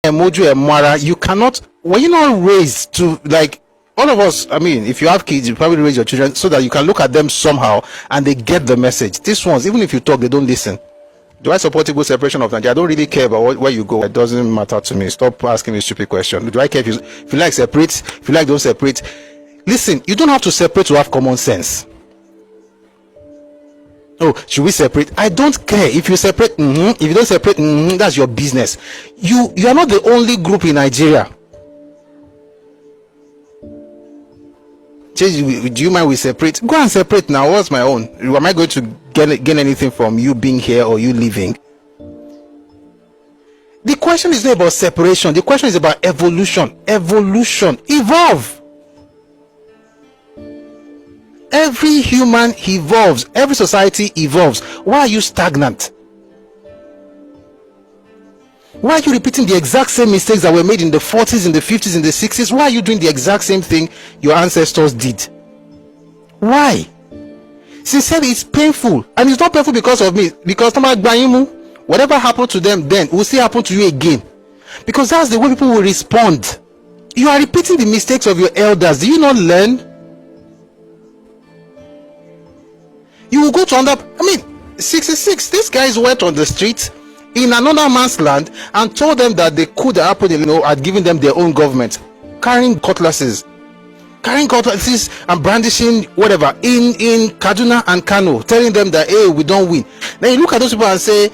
emoji and mara, you cannot, were you not raised to, like, all of us, I mean, if you have kids, you probably raise your children so that you can look at them somehow and they get the message. These ones, even if you talk, they don't listen. Do I support equal separation of Nigeria? I don't really care about where you go. It doesn't matter to me. Stop asking me stupid questions. Do I care if you like separate, if you like don't separate? Listen, you don't have to separate to have common sense. Oh, should we separate? I don't care if you separate. If you don't separate, that's your business. You are not the only group in Nigeria. Do you mind we separate? Go and separate now. What's my own? Am I going to gain anything from you being here or you leaving? The question is not about separation. The question is about evolution. Evolve. Every human evolves. Every society evolves. Why are you stagnant? Why are you repeating the exact same mistakes that were made in the 40s, in the 50s, in the 60s? Why are you doing the exact same thing your ancestors did? Why? Sincerely, it's painful. And it's not painful because of me. Because whatever happened to them then will still happen to you again. Because that's the way people will respond. You are repeating the mistakes of your elders. Do you not learn? You will go to another. 66. These guys went on the street in another man's land and told them that they could happen, had given them their own government, carrying cutlasses and brandishing whatever in Kaduna and Kano, telling them that, hey, we don't win. Then you look at those people and say,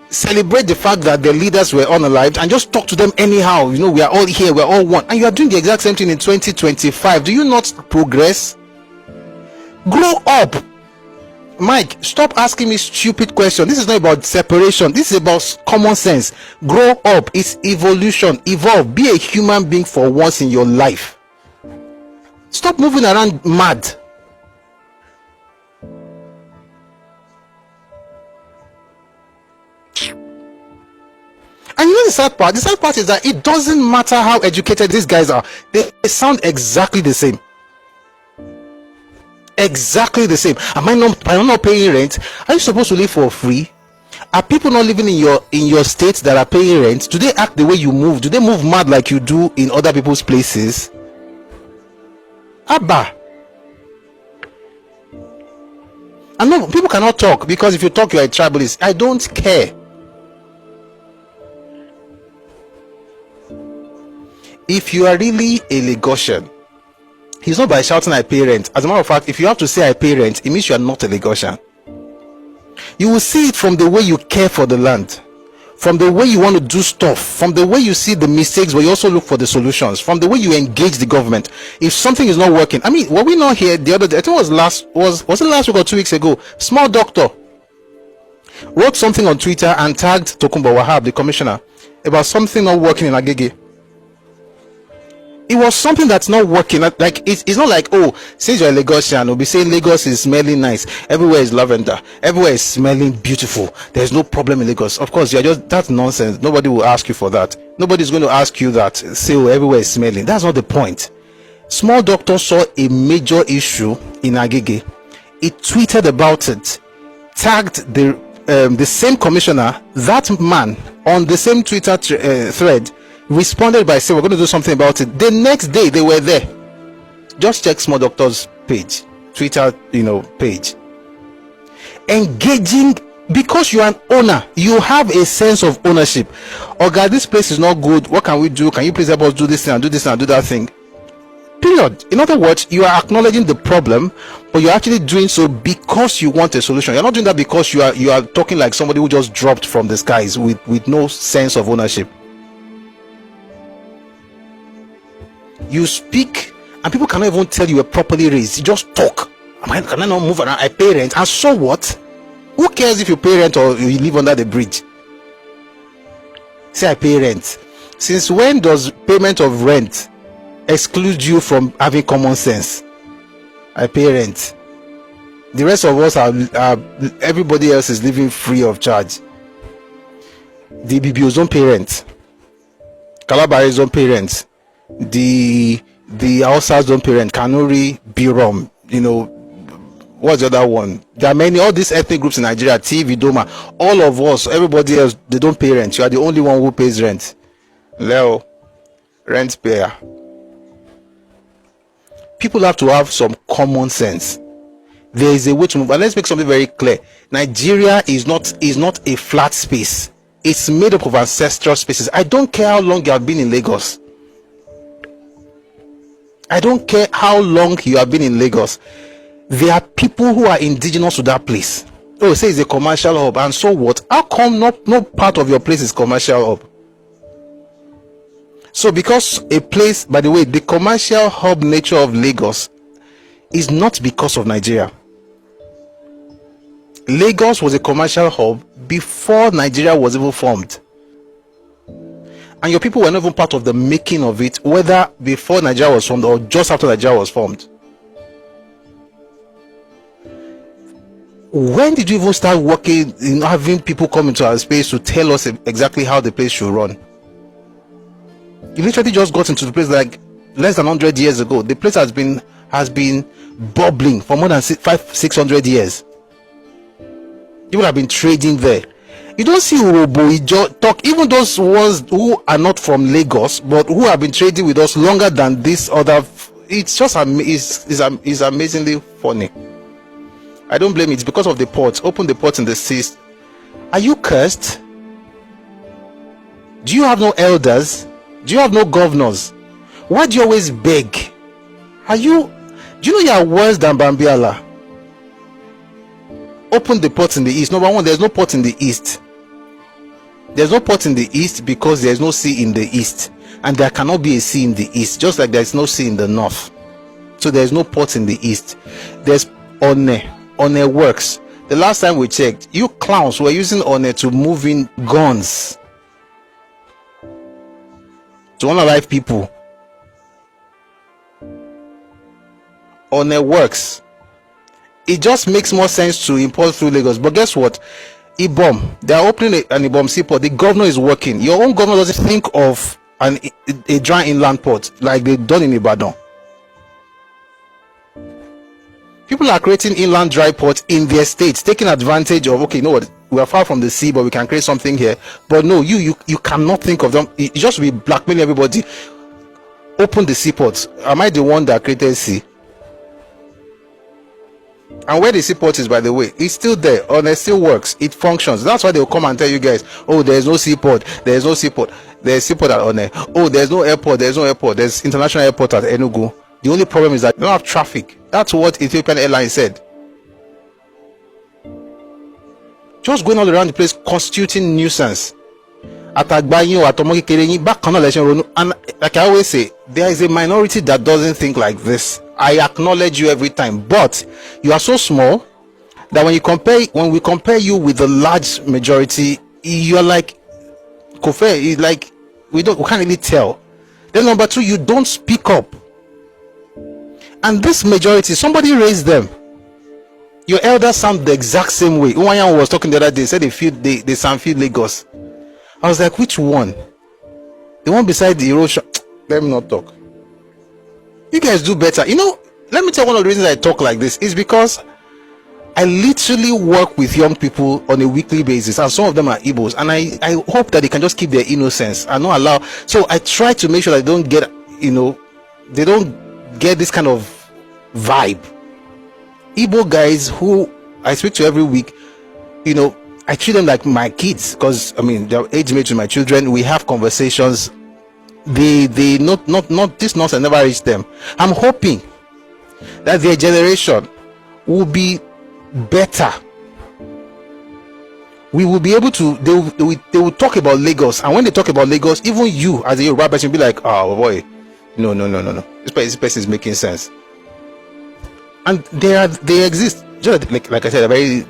celebrate the fact that their leaders were unalived and just talk to them anyhow. We are all here, we're all one. And you are doing the exact same thing in 2025. Do you not progress? Grow up. Mike, stop asking me stupid questions. This is not about separation. This is about common sense. Grow up. It's evolution. Evolve. Be a human being for once in your life. Stop moving around mad. And you know the sad part? The sad part is that it doesn't matter how educated these guys are. They sound exactly the same. Exactly the same. Am I not paying rent? Are you supposed to live for free? Are people not living in your state that are paying rent? Do they act the way you move? Do they move mad like you do in other people's places? Abba. And no, people cannot talk because if you talk, you are a tribalist. I don't care. If you are really a Lagosian, he's not by shouting I pay rent. As a matter of fact, if you have to say I pay rent, it means you are not a Lagosian. You will see it from the way you care for the land, from the way you want to do stuff, from the way you see the mistakes, but you also look for the solutions, from the way you engage the government. If something is not working, were we not here the other day? I think it was it last week or 2 weeks ago? Small doctor wrote something on Twitter and tagged Tokunbo Wahab, the commissioner, about something not working in Agege. It was something that's not working. Like it's not like, oh, since you're a Lagosian, we'll be saying Lagos is smelling nice, everywhere is lavender, everywhere is smelling beautiful, there's no problem in Lagos. Of course, that's nonsense. Nobody will ask you for that. Nobody's going to ask you that, say, oh, everywhere is smelling. That's not the point. Small doctor saw a major issue in Agege. He tweeted about it, tagged the same commissioner, that man, on the same Twitter thread, responded by saying, we're going to do something about it. The next day they were there. Just check Small Doctor's page, Twitter page. Engaging, because you're an owner, you have a sense of ownership. Oh God, this place is not good, what can we do? Can you please help us do this thing and do this and do that thing? Period. In other words, you are acknowledging the problem, but you're actually doing so because you want a solution. You're not doing that because you are talking like somebody who just dropped from the skies with no sense of ownership. You speak and people cannot even tell you were properly raised. You just talk. Can I not move around? I pay rent. And so what? Who cares if you pay rent or you live under the bridge? Say I pay rent. Since when does payment of rent exclude you from having common sense? I pay rent. The rest of us are everybody else is living free of charge. The BBOs don't pay rent. Calabaris don't pay rent. The Hausas don't pay rent. Kanuri, Birom, What's the other one? There are many, all these ethnic groups in Nigeria, TV, Doma, all of us, everybody else, they don't pay rent. You are the only one who pays rent. Leo, rent payer. People have to have some common sense. There is a way to move. But let's make something very clear. Nigeria is not a flat space. It's made up of ancestral spaces. I don't care how long you have been in Lagos. I don't care how long you have been in Lagos. There are people who are indigenous to that place. Oh, say it's a commercial hub, and so what? How come no part of your place is commercial hub? So because a place, by the way, the commercial hub nature of Lagos is not because of Nigeria. Lagos was a commercial hub before Nigeria was even formed. And your people were not even part of the making of it, whether before Nigeria was formed or just after Nigeria was formed. When did you even start working in having people come into our space to tell us exactly how the place should run? You literally just got into the place like less than 100 years ago. The place has been bubbling for more than 600 years. People have been trading there. You don't see Urobo talk, even those ones who are not from Lagos but who have been trading with us longer than this other. It's just it's amazingly funny. I don't blame it. It's because of the ports. Open the ports in the seas. Are you cursed? Do you have no elders? Do you have no governors? Why do you always beg? Do you know you are worse than Bambiala? Open the ports in the east. Number one, there's no port in the east. There's no port in the east because there's no sea in the east, and there cannot be a sea in the east, just like there's no sea in the north. So there's no port in the east. There's One works. The last time we checked, you clowns were using One to move in guns to unalive people. One works. It just makes more sense to import through Lagos. But guess what? Ibom, they are opening an Ibom seaport. The governor is working. Your own governor doesn't think of a dry inland port like they've done in Ibadan. People are creating inland dry ports in their states, taking advantage of, okay, you know what, we are far from the sea, but we can create something here. But no, you cannot think of them. It just be blackmailing everybody. Open the seaports. Am I the one that created sea? And where the seaport is, by the way, it's still there. It still works. It functions. That's why they'll come and tell you guys, oh, there's no seaport. There's no seaport. There's seaport at One. Oh, there's no airport. There's no airport. There's international airport at Enugu. The only problem is that you don't have traffic. That's what Ethiopian Airlines said. Just going all around the place constituting nuisance. And like I always say, there is a minority that doesn't think like this. I acknowledge you every time, but you are so small that when we compare you with the large majority, you're like Kofe. Like we can't really tell. Then number two, you don't speak up. And this majority, somebody raised them. Your elders sound the exact same way. Uwayan was talking the other day, said they sound Lagos. I was like, which one? The one beside the erosion. Let me not talk. You guys do better. You know, let me tell you, one of the reasons I talk like this is because I literally work with young people on a weekly basis, and some of them are Igbos, and I hope that they can just keep their innocence and not allow. So I try to make sure that they don't get, they don't get this kind of vibe. Igbo guys who I speak to every week, I treat them like my kids, because they're age mates with my children. We have conversations. They not this nonsense never reached them. I'm hoping that their generation will be better. We will be able to. They will talk about Lagos, and when they talk about Lagos, even you as a Yoruba person will be like, oh boy, no. This person is making sense. And they exist. Just like I said, very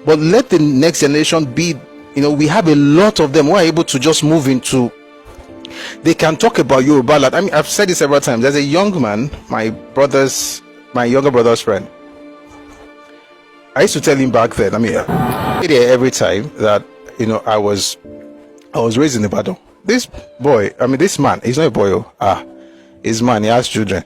but let the next generation be. We have a lot of them who are able to just move into. They can talk about Yoruba land. I've said this several times. There's a young man, my younger brother's friend. I used to tell him back then. Every time that I was raised in Ibadan. This boy, this man, he's not a boy. He's man. He has children.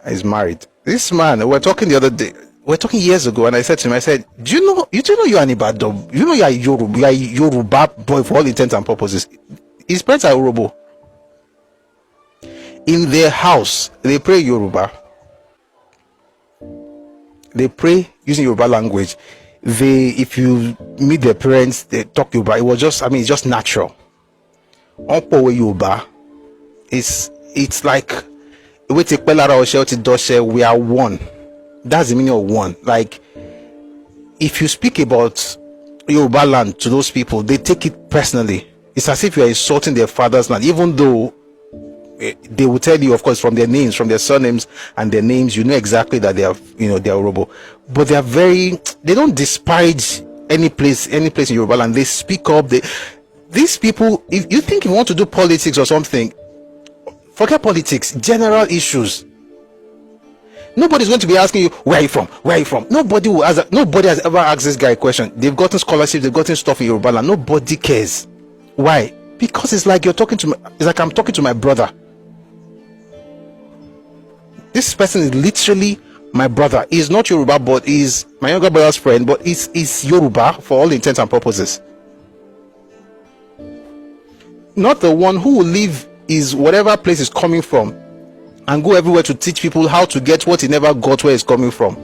He's married. This man, we were talking the other day. we're talking years ago, and I said to him, I said, do you know you're an Ibadan? You know you are a Yoruba boy for all intents and purposes. His parents are Yoruba. In their house, they pray Yoruba. They pray using Yoruba language. If you meet their parents, they talk Yoruba. It was just, it's just natural. Opo Yoruba. It's like we are one. That's the meaning of one. Like, if you speak about Yoruba land to those people, they take it personally. It's as if you are insulting their father's land, even though they will tell you, of course, from their names, from their surnames and their names, you know exactly that they are, they are Yoruba. But they don't disparage any place in Yoruba land. They speak up. These people, if you think you want to do politics or something, forget politics, general issues. Nobody's going to be asking you, where are you from? Where are you from? Nobody has ever asked this guy a question. They've gotten scholarships, they've gotten stuff in Yoruba land. Nobody cares. Why? Because it's like I'm talking to my brother. This person is literally my brother. He's not Yoruba, but he's my younger brother's friend, but he's Yoruba for all intents and purposes. Not the one who will leave his whatever place is coming from and go everywhere to teach people how to get what he never got where he's coming from.